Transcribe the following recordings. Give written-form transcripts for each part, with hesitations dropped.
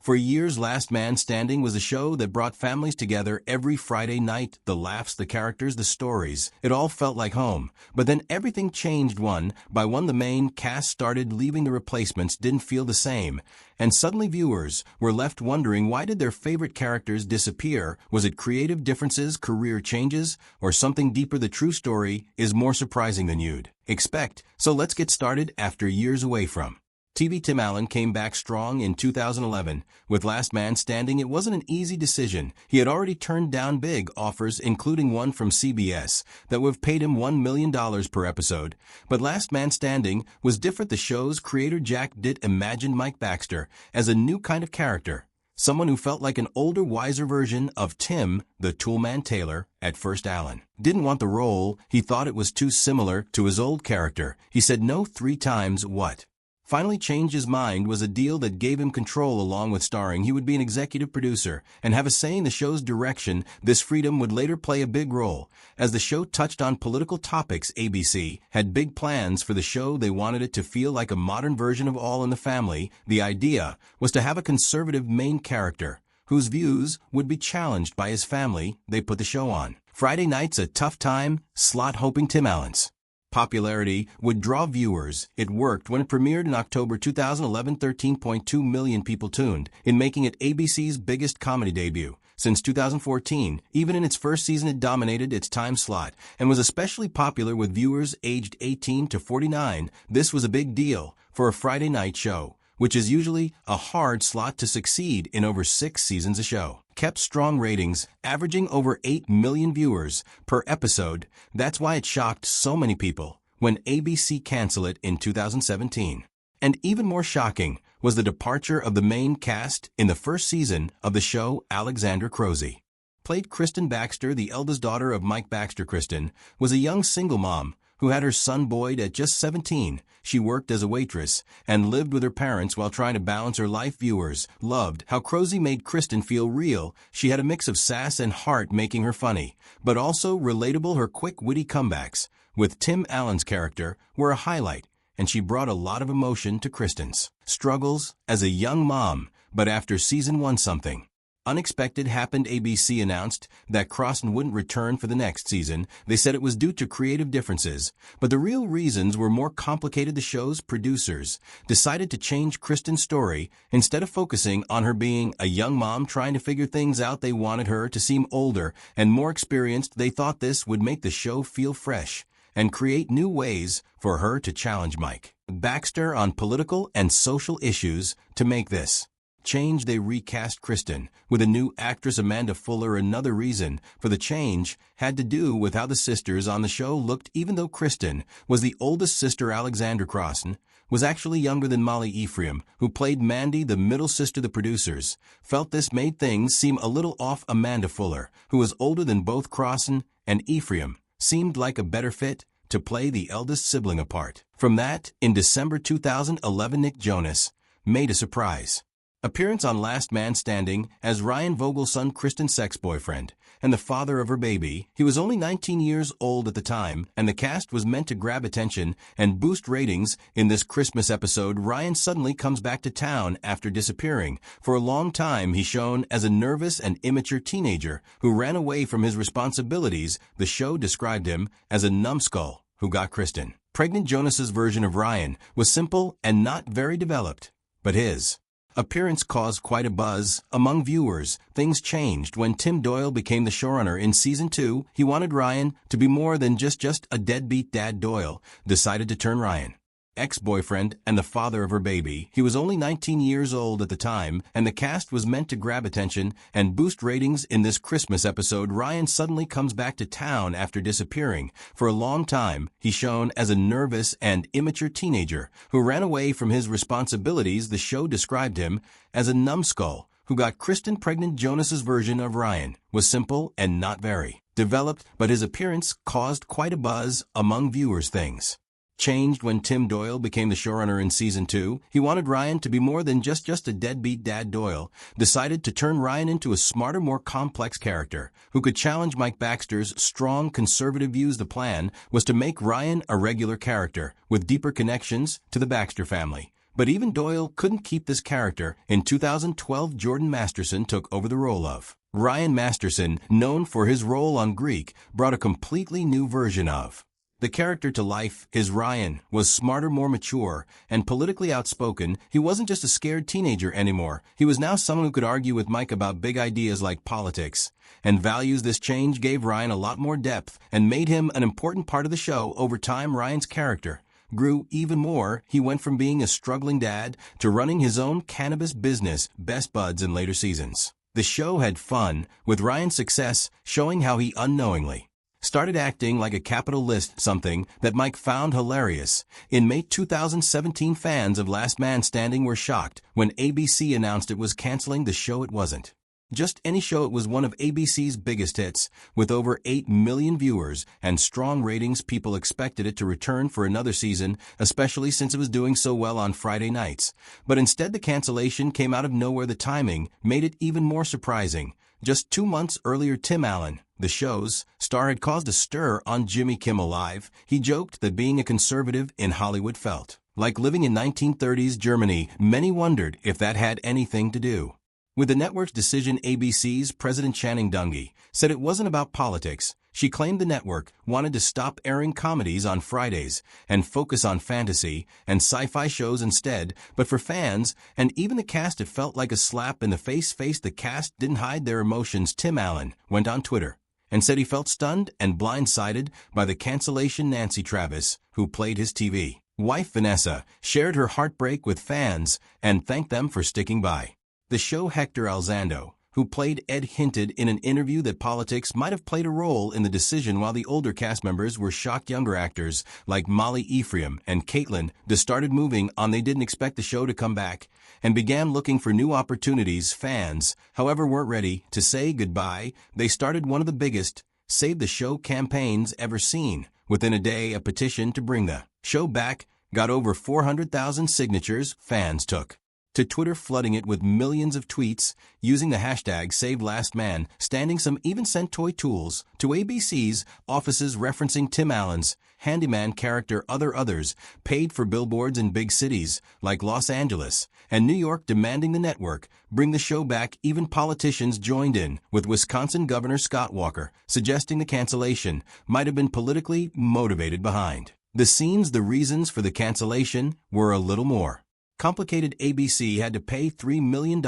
For years, Last Man Standing was a show that brought families together every Friday night. The laughs, the characters, the stories. It all felt like home. But then everything changed one by one. The main cast started leaving, the replacements didn't feel the same. And suddenly viewers were left wondering, why did their favorite characters disappear? Was it creative differences, career changes, or something deeper? The true story is more surprising than you'd expect. So let's get started. After years away from TV, Tim Allen came back strong in 2011. With Last Man Standing, it wasn't an easy decision. He had already turned down big offers, including one from CBS that would have paid him $1 million per episode. But Last Man Standing was different. The show's creator, Jack Ditt, imagined Mike Baxter as a new kind of character. Someone who felt like an older, wiser version of Tim, the Toolman Taylor. At first, Allen didn't want the role. He thought it was too similar to his old character. He said no 3 times. What finally changed his mind was a deal that gave him control. Along with starring, he would be an executive producer and have a say in the show's direction. This freedom would later play a big role. As the show touched on political topics, ABC had big plans for the show. They wanted it to feel like a modern version of All in the Family. The idea was to have a conservative main character whose views would be challenged by his family. They put the show on Friday nights, a tough time slot, hoping Tim Allen's popularity would draw viewers. It worked. When it premiered in October 2011, 13.2 million people tuned in, making it ABC's biggest comedy debut since 2014. Even in its first season, it dominated its time slot and was especially popular with viewers aged 18 to 49. This was a big deal for a Friday night show, which is usually a hard slot to succeed in. Over 6 seasons, a show kept strong ratings, averaging over 8 million viewers per episode. That's why it shocked so many people when ABC canceled it in 2017. And even more shocking was the departure of the main cast. In the first season of the show, Alexandra Croce played Kristen Baxter, the eldest daughter of Mike Baxter. Kristen was a young single mom who had her son Boyd at just 17. She worked as a waitress and lived with her parents while trying to balance her life. Viewers loved how Croce made Kristen feel real. She had a mix of sass and heart, making her funny, but also relatable. Her quick, witty comebacks with Tim Allen's character were a highlight, and she brought a lot of emotion to Kristen's struggles as a young mom. But after season 1, something unexpected happened. ABC announced that Croson wouldn't return for the next season. They said it was due to creative differences, but the real reasons were more complicated. The show's producers decided to change Kristen's story. Instead of focusing on her being a young mom trying to figure things out, they wanted her to seem older and more experienced. They thought this would make the show feel fresh and create new ways for her to challenge Mike Baxter on political and social issues. To make this change, they recast Kristen with a new actress, Amanda Fuller. Another reason for the change had to do with how the sisters on the show looked. Even though Kristen was the oldest sister, Alexandra Croson was actually younger than Molly Ephraim, who played Mandy, the middle sister. The producers felt this made things seem a little off. Amanda Fuller, who was older than both Croson and Ephraim, seemed like a better fit to play the eldest sibling. Apart from that, in December 2011, Nick Jonas made a surprise appearance on Last Man Standing as Ryan Vogel's son, Kristen's ex-boyfriend, and the father of her baby. He was only 19 years old at the time, and the cast was meant to grab attention and boost ratings. In this Christmas episode, Ryan suddenly comes back to town after disappearing. For a long time, he's shown as a nervous and immature teenager who ran away from his responsibilities. The show described him as a numbskull who got Kristen pregnant. Jonas's version of Ryan was simple and not very developed, but his appearance caused quite a buzz among viewers. Things changed when Tim Doyle became the showrunner in season 2. He wanted Ryan to be more than just a deadbeat dad. Doyle decided to turn Ryan ex-boyfriend and the father of her baby. He was only 19 years old at the time, and the cast was meant to grab attention and boost ratings. In this Christmas episode, Ryan suddenly comes back to town after disappearing. For a long time, he's shown as a nervous and immature teenager who ran away from his responsibilities. The show described him as a numbskull who got Kristen pregnant. Jonas's version of Ryan was simple and not very developed, but his appearance caused quite a buzz among viewers. Things changed when Tim Doyle became the showrunner in season 2. He wanted Ryan to be more than just a deadbeat dad. Doyle decided to turn Ryan into a smarter, more complex character who could challenge Mike Baxter's strong conservative views. The plan was to make Ryan a regular character with deeper connections to the Baxter family. But even Doyle couldn't keep this character. In 2012, Jordan Masterson took over the role of Ryan. Masterson, known for his role on Greek, brought a completely new version of the character to life. His Ryan was smarter, more mature, and politically outspoken. He wasn't just a scared teenager anymore. He was now someone who could argue with Mike about big ideas like politics and values. This change gave Ryan a lot more depth and made him an important part of the show. Over time, Ryan's character grew even more. He went from being a struggling dad to running his own cannabis business, Best Buds, in later seasons. The show had fun, with Ryan's success showing how he unknowingly started acting like a capital list, something that Mike found hilarious. In May 2017, fans of Last Man Standing were shocked when ABC announced it was canceling the show. It wasn't just any show, it was one of ABC's biggest hits. With over 8 million viewers and strong ratings, people expected it to return for another season, especially since it was doing so well on Friday nights. But instead, the cancellation came out of nowhere. The timing made it even more surprising. Just 2 months earlier, Tim Allen, the show's star, had caused a stir on Jimmy Kimmel Live. He joked that being a conservative in Hollywood felt like living in 1930s Germany. Many wondered if that had anything to do with the network's decision. ABC's President Channing Dungey said it wasn't about politics. She claimed the network wanted to stop airing comedies on Fridays and focus on fantasy and sci-fi shows instead. But for fans and even the cast, it felt like a slap in the face. The cast didn't hide their emotions. Tim Allen went on Twitter and said he felt stunned and blindsided by the cancellation. Nancy Travis, who played his TV wife Vanessa, shared her heartbreak with fans and thanked them for sticking by the show. Hector Alzando, who played Ed, hinted in an interview that politics might have played a role in the decision. While the older cast members were shocked, younger actors like Molly Ephraim and Caitlin started moving on. They didn't expect the show to come back and began looking for new opportunities. Fans, however, weren't ready to say goodbye. They started one of the biggest Save the Show campaigns ever seen. Within a day, a petition to bring the show back got over 400,000 signatures. Fans took to Twitter, flooding it with millions of tweets using the hashtag #SaveLastManStanding. Some even sent toy tools to ABC's offices referencing Tim Allen's handyman character. Others paid for billboards in big cities like Los Angeles and New York demanding the network bring the show back. Even politicians joined in, with Wisconsin Governor Scott Walker suggesting the cancellation might have been politically motivated. Behind the scenes, the reasons for the cancellation were a little more complicated. ABC had to pay $3 million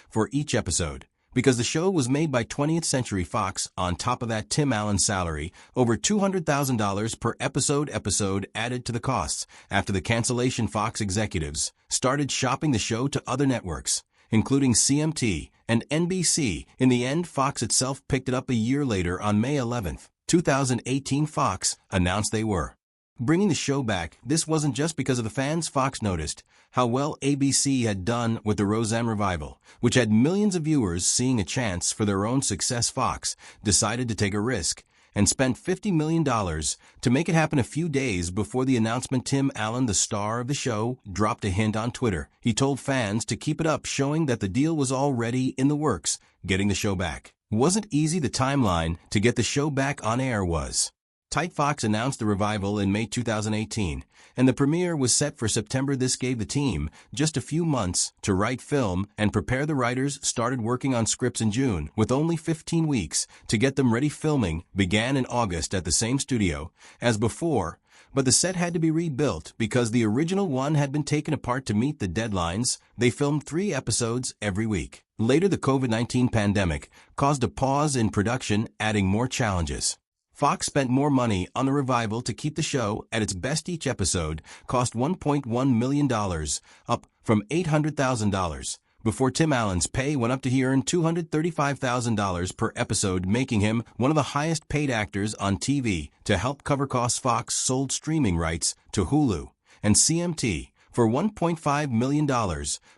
for each episode because the show was made by 20th Century Fox. On top of that, Tim Allen's salary, over $200,000 per episode added to the costs. After the cancellation, Fox executives started shopping the show to other networks, including CMT and NBC. In the end, Fox itself picked it up a year later. On May 11, 2018, Fox announced they were bringing the show back. This wasn't just because of the fans. Fox noticed how well ABC had done with the Roseanne revival, which had millions of viewers. Seeing a chance for their own success, Fox decided to take a risk and spent $50 million to make it happen. A few days before the announcement, Tim Allen, the star of the show, dropped a hint on Twitter. He told fans to keep it up, showing that the deal was already in the works. Getting the show back wasn't easy. The timeline to get the show back on air was tight. Fox announced the revival in May 2018, and the premiere was set for September. This gave the team just a few months to write, film, and prepare. The writers started working on scripts in June, with only 15 weeks to get them ready. Filming began in August at the same studio as before, but the set had to be rebuilt because the original one had been taken apart to meet the deadlines. They filmed 3 episodes every week. Later, the COVID-19 pandemic caused a pause in production, adding more challenges. Fox spent more money on the revival to keep the show at its best. Each episode cost $1.1 million, up from $800,000. Before, Tim Allen's pay went up to he earned $235,000 per episode, making him one of the highest paid actors on TV. To help cover costs, Fox sold streaming rights to Hulu and CMT for $1.5 million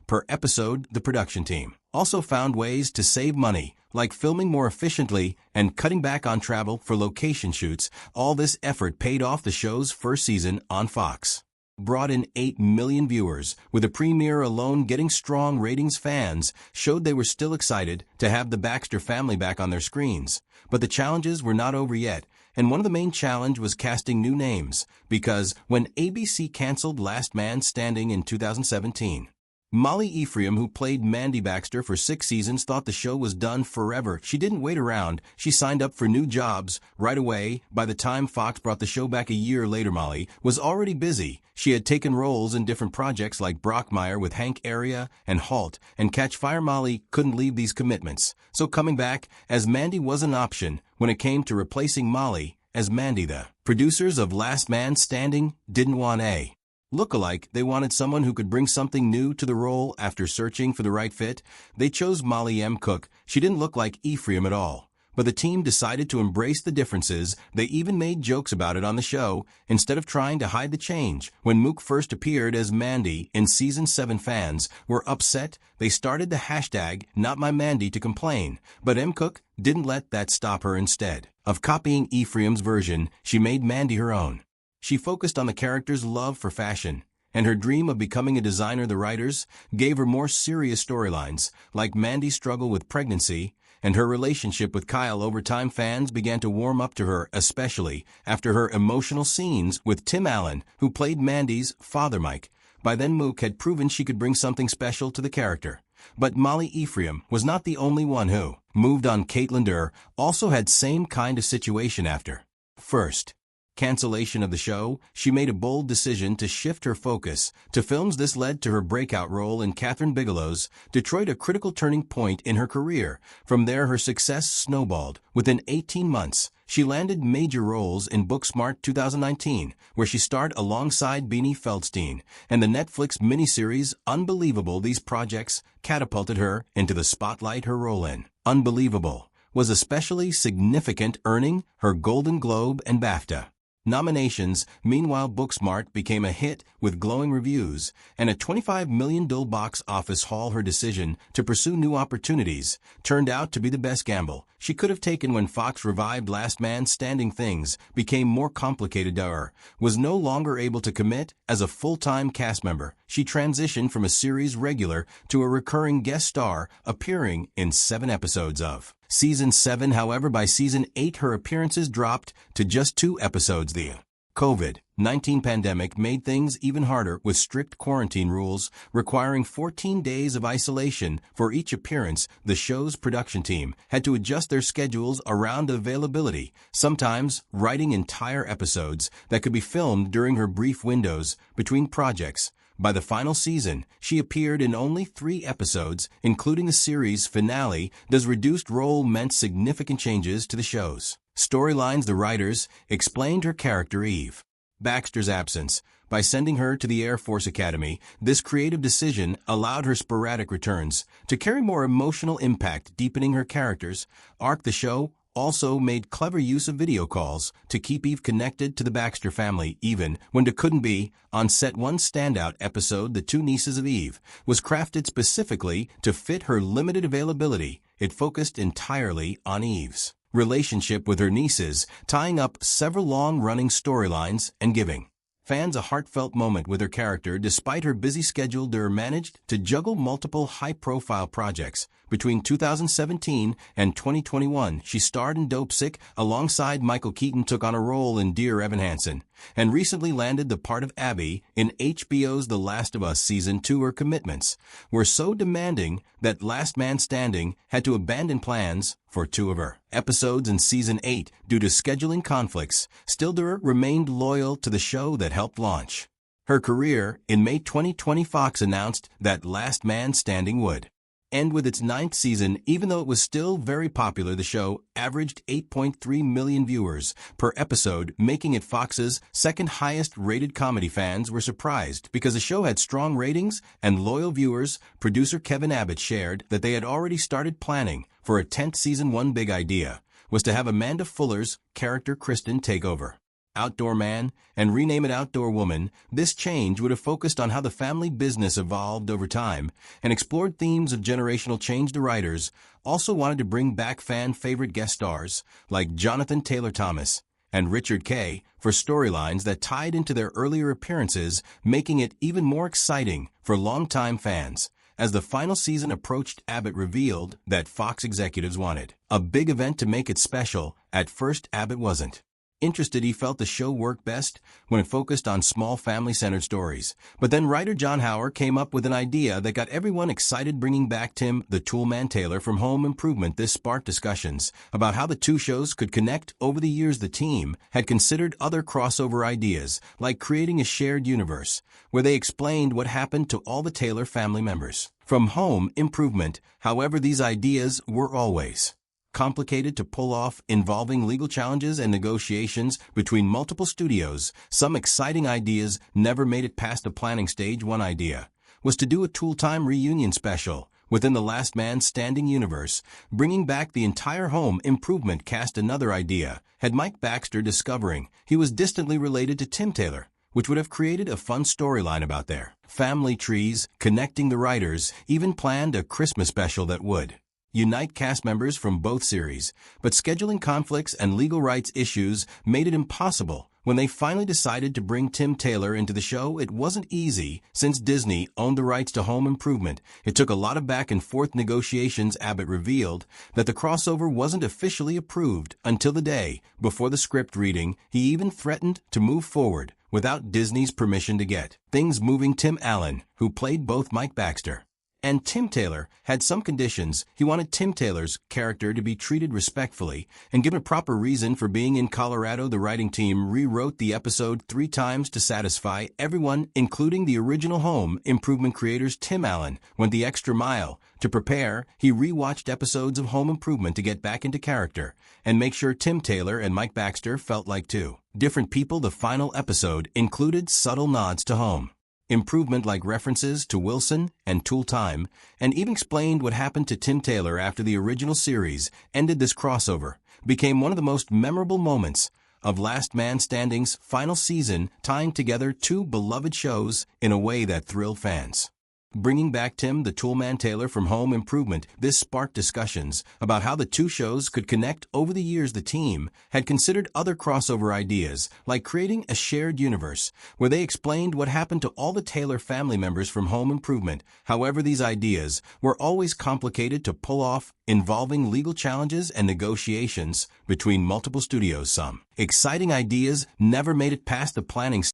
per episode. The production team also found ways to save money, like filming more efficiently and cutting back on travel for location shoots. All this effort paid off. The show's first season on Fox brought in 8 million viewers, with a premiere alone getting strong ratings. Fans showed they were still excited to have the Baxter family back on their screens. But the challenges were not over yet. And one of the main challenges was casting new names, because when ABC canceled Last Man Standing in 2017, Molly Ephraim, who played Mandy Baxter for 6 seasons, thought the show was done forever. She didn't wait around. She signed up for new jobs right away. By the time Fox brought the show back a year later, Molly was already busy. She had taken roles in different projects like Brockmire with Hank Area and Halt and Catch Fire. Molly couldn't leave these commitments, so coming back as Mandy was an option when it came to replacing Molly as Mandy. The producers of Last Man Standing didn't want a look-alike. They wanted someone who could bring something new to the role. After searching for the right fit, they chose Molly M. Cook. She didn't look like Ephraim at all, but the team decided to embrace the differences. They even made jokes about it on the show, instead of trying to hide the change. When Mook first appeared as Mandy in Season 7, fans were upset. They started the hashtag #NotMyMandy to complain, but M. Cook didn't let that stop her. Instead of copying Ephraim's version, she made Mandy her own. She focused on the character's love for fashion and her dream of becoming a designer. The writers gave her more serious storylines, like Mandy's struggle with pregnancy and her relationship with Kyle. Over time, fans began to warm up to her, especially after her emotional scenes with Tim Allen, who played Mandy's father, Mike. By then, Mook had proven she could bring something special to the character. But Molly Ephraim was not the only one who moved on. Caitlin Durr also had same kind of situation. After first cancellation of the show, she made a bold decision to shift her focus to films. This led to her breakout role in Kathryn Bigelow's Detroit, a critical turning point in her career. From there, her success snowballed. Within 18 months, she landed major roles in Booksmart 2019, where she starred alongside Beanie Feldstein, and the Netflix miniseries Unbelievable. These projects catapulted her into the spotlight. Her role in Unbelievable was especially significant, earning her Golden Globe and BAFTA nominations. Meanwhile, Booksmart became a hit with glowing reviews and a $25 million box office haul. Her decision to pursue new opportunities turned out to be the best gamble she could have taken. When Fox revived Last Man Standing, things became more complicated. Durr was no longer able to commit as a full-time cast member. She transitioned from a series regular to a recurring guest star, appearing in 7 episodes of Season 7. However, by Season 8, her appearances dropped to just 2 episodes. The COVID-19 pandemic made things even harder, with strict quarantine rules requiring 14 days of isolation for each appearance. The show's production team had to adjust their schedules around availability, sometimes writing entire episodes that could be filmed during her brief windows between projects. By the final season, she appeared in only 3 episodes, including the series finale. This reduced role meant significant changes to the show's storylines. The writers explained her character Eve Baxter's absence by sending her to the Air Force Academy. This creative decision allowed her sporadic returns to carry more emotional impact, deepening her character's arc. The show also made clever use of video calls to keep Eve connected to the Baxter family, even when it couldn't be on set. One standout episode, The Two Nieces of Eve, was crafted specifically to fit her limited availability. It focused entirely on Eve's relationship with her nieces, tying up several long-running storylines and giving fans a heartfelt moment with her character. Despite her busy schedule, Durr managed to juggle multiple high-profile projects. Between 2017 and 2021, she starred in Dopesick alongside Michael Keaton, took on a role in Dear Evan Hansen, and recently landed the part of Abby in HBO's The Last of Us Season 2. Her commitments were so demanding that Last Man Standing had to abandon plans for 2 of her episodes in Season 8 due to scheduling conflicts. Still, Durr remained loyal to the show that helped launch her career. In May 2020, Fox announced that Last Man Standing would end with its 9th season. Even though it was still very popular, the show averaged 8.3 million viewers per episode, making it Fox's second highest rated comedy. Fans were surprised because the show had strong ratings and loyal viewers. Producer Kevin Abbott shared that they had already started planning for a 10th season. One big idea was to have Amanda Fuller's character Kristen take over Outdoor Man and rename it Outdoor Woman. This change would have focused on how the family business evolved over time and explored themes of generational change. The writers also wanted to bring back fan-favorite guest stars like Jonathan Taylor Thomas and Richard Kay for storylines that tied into their earlier appearances, making it even more exciting for longtime fans. As the final season approached, Abbott revealed that Fox executives wanted a big event to make it special. At first, Abbott wasn't interested he felt the show worked best when it focused on small family-centered stories. But then writer John Hauer came up with an idea that got everyone excited, bringing back Tim the Toolman Taylor from Home Improvement. This sparked discussions about how the two shows could connect. Over the years, the team had considered other crossover ideas, like creating a shared universe, where they explained what happened to all the Taylor family members from Home Improvement. However, these ideas were always complicated to pull off, involving legal challenges and negotiations between multiple studios. Some exciting ideas never made it past the planning stage. One idea was to do a Tool Time reunion special within the Last Man Standing universe, bringing back the entire Home Improvement cast. Another idea had Mike Baxter discovering he was distantly related to Tim Taylor, which would have created a fun storyline about their family trees. Connecting the writers even planned a Christmas special that would unite cast members from both series, but scheduling conflicts and legal rights issues made it impossible. When they finally decided to bring Tim Taylor into the show, it wasn't easy. Since Disney owned the rights to Home Improvement, it took a lot of back and forth negotiations. Abbott revealed that the crossover wasn't officially approved until the day before the script reading. He even threatened to move forward without Disney's permission to get things moving. Tim Allen, who played both Mike Baxter and Tim Taylor, had some conditions. He wanted Tim Taylor's character to be treated respectfully and given a proper reason for being in Colorado. The writing team rewrote the episode 3 times to satisfy everyone, including the original Home Improvement creators. Tim Allen went the extra mile to prepare. He rewatched episodes of Home Improvement to get back into character and make sure Tim Taylor and Mike Baxter felt like two different people. The final episode included subtle nods to Home Improvement, like references to Wilson and Tool Time, and even explained what happened to Tim Taylor after the original series ended. This crossover became one of the most memorable moments of Last Man Standing's final season, tying together two beloved shows in a way that thrilled fans. Bringing back Tim the Toolman Taylor from Home Improvement, this sparked discussions about how the two shows could connect. Over the years, the team had considered other crossover ideas, like creating a shared universe, where they explained what happened to all the Taylor family members from Home Improvement. However, these ideas were always complicated to pull off, involving legal challenges and negotiations between multiple studios. Some exciting ideas never made it past the planning stage.